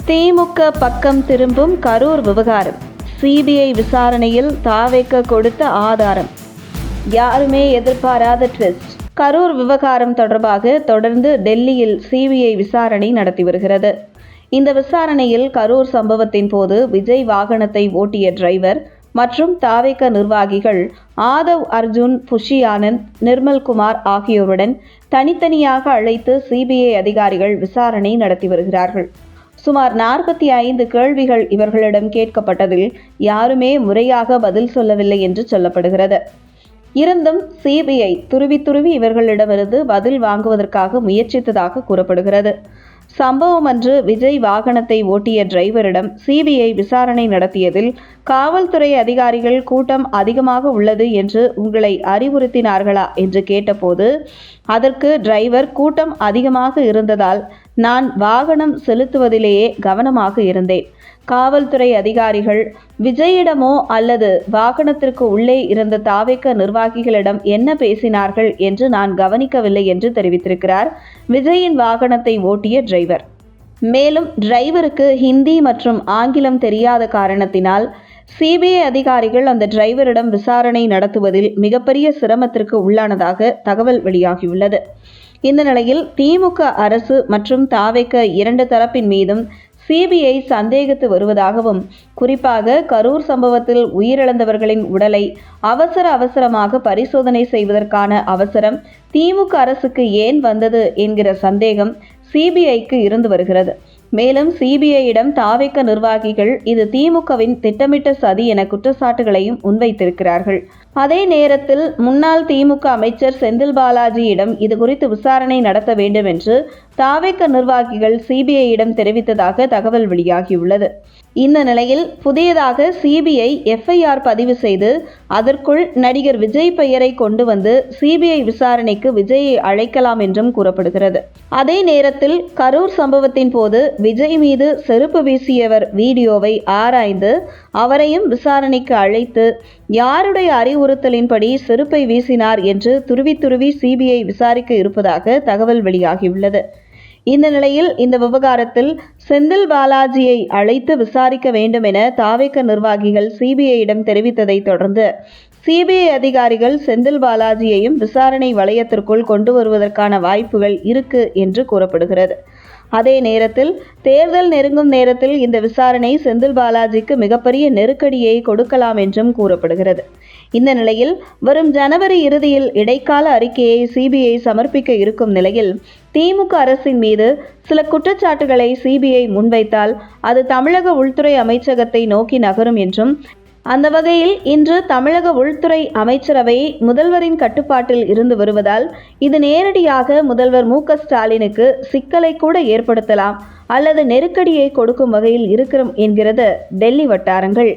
திமுக பக்கம் திரும்பும் கரூர் விவகாரம். சிபிஐ விசாரணையில் தாவேக கொடுத்த ஆதாரம். யாருமே எதிர்பாராத ட்விஸ்ட். கரூர் விவகாரம் தொடர்பாக தொடர்ந்து டெல்லியில் சிபிஐ விசாரணை நடத்தி வருகிறது. இந்த விசாரணையில் கரூர் சம்பவத்தின் போது விஜய் வாகனத்தை ஓட்டிய டிரைவர் மற்றும் தாவேக நிர்வாகிகள் ஆதவ் அர்ஜுன், புஷி ஆனந்த், நிர்மல்குமார் ஆகியோருடன் தனித்தனியாக அழைத்து சிபிஐ அதிகாரிகள் விசாரணை நடத்தி வருகிறார்கள். சுமார் 45 கேள்விகள் இவர்களிடம் கேட்கப்பட்டதில் யாருமே முறையாக பதில் சொல்லவில்லை என்று சொல்லப்படுகிறது. இருந்தும் சிபிஐ துருவி இவர்களிடமிருந்து பதில் வாங்குவதற்காக முயற்சித்ததாக கூறப்படுகிறது. சம்பவம் அன்று விஜய் வாகனத்தை ஓட்டிய டிரைவரிடம் சிபிஐ விசாரணை நடத்தியதில் காவல்துறை அதிகாரிகள் கூட்டம் அதிகமாக உள்ளது என்று உங்களை அறிவுறுத்தினார்களா என்று கேட்டபோது அதற்கு டிரைவர் கூட்டம் அதிகமாக இருந்ததால் நான் வாகனம் செலுத்துவதிலேயே கவனமாக இருந்தேன். காவல்துறை அதிகாரிகள் விஜயிடமோ அல்லது வாகனத்திற்கு உள்ளே இருந்த தாவேக நிர்வாகிகளிடம் என்ன பேசினார்கள் என்று நான் கவனிக்கவில்லை என்று தெரிவித்திருக்கிறார் விஜயின் வாகனத்தை ஓட்டிய டிரைவர். மேலும் டிரைவருக்கு ஹிந்தி மற்றும் ஆங்கிலம் தெரியாத காரணத்தினால் சிபிஐ அதிகாரிகள் அந்த டிரைவரிடம் விசாரணை நடத்துவதில் மிகப்பெரிய சிரமத்திற்கு உள்ளானதாக தகவல் வெளியாகியுள்ளது. இந்த நிலையில் திமுக அரசு மற்றும் தாவேக இரண்டு தரப்பின் மீதும் சிபிஐ சந்தேகித்து வருவதாகவும், குறிப்பாக கரூர் சம்பவத்தில் உயிரிழந்தவர்களின் உடலை அவசரமாக பரிசோதனை செய்வதற்கான அவசரம் திமுக அரசுக்கு ஏன் வந்தது என்கிற சந்தேகம் சிபிஐக்கு இருந்து வருகிறது. மேலும் சிபிஐயிடம் தாவேக நிர்வாகிகள் இது திமுகவின் திட்டமிட்ட சதி என குற்றச்சாட்டுகளையும் முன்வைத்திருக்கிறார்கள். அதே நேரத்தில் முன்னாள் திமுக அமைச்சர் செந்தில் பாலாஜியிடம் இது குறித்து விசாரணை நடத்த வேண்டும் என்று தாவேக நிர்வாகிகள் சிபிஐயிடம் தெரிவித்ததாக தகவல் வெளியாகியுள்ளது. இந்த நிலையில் புதியதாக சிபிஐ எஃப்ஐஆர் பதிவு செய்து அதற்குள் நடிகர் விஜய் பெயரை கொண்டு வந்து சிபிஐ விசாரணைக்கு விஜயை அழைக்கலாம் என்றும் கூறப்படுகிறது. அதே நேரத்தில் கரூர் சம்பவத்தின் போது விஜய் மீது செருப்பு வீசியவர் வீடியோவை ஆராய்ந்து அவரையும் விசாரணைக்கு அழைத்து யாருடைய அறிவுறுத்தலின்படி செருப்பை வீசினார் என்று துருவி சிபிஐ விசாரிக்க இருப்பதாக தகவல் வெளியாகியுள்ளது. இந்த நிலையில் இந்த விவகாரத்தில் செந்தில் பாலாஜியை அழைத்து விசாரிக்க வேண்டும் என தாவேக நிர்வாகிகள் சிபிஐயிடம் தெரிவித்ததை தொடர்ந்து சிபிஐ அதிகாரிகள் செந்தில் பாலாஜியையும் விசாரணை வளையத்திற்குள் கொண்டு வருவதற்கான வாய்ப்புகள் இருக்கு என்று கூறப்படுகிறது. அதே நேரத்தில் தேர்தல் நெருங்கும் நேரத்தில் இந்த விசாரணை செந்தில் பாலாஜிக்கு மிகப்பெரிய நெருக்கடியை கொடுக்கலாம் என்றும் கூறப்படுகிறது. இந்த நிலையில் வரும் ஜனவரி இறுதியில் இடைக்கால அறிக்கையை சிபிஐ சமர்ப்பிக்க இருக்கும் நிலையில் திமுக அரசின் மீது சில குற்றச்சாட்டுகளை சிபிஐ முன்வைத்தால் அது தமிழக உள்துறை அமைச்சகத்தை நோக்கி நகரும் என்றும், அந்த வகையில் இன்று தமிழக உள்துறை அமைச்சரவை முதல்வரின் கட்டுப்பாட்டில் இருந்து வருவதால் இது நேரடியாக முதல்வர் மு.க.ஸ்டாலினுக்கு சிக்கலை கூட ஏற்படுத்தலாம் அல்லது நெருக்கடியை கொடுக்கும் வகையில் இருக்கிறோம் என்கிறது டெல்லி வட்டாரங்கள்.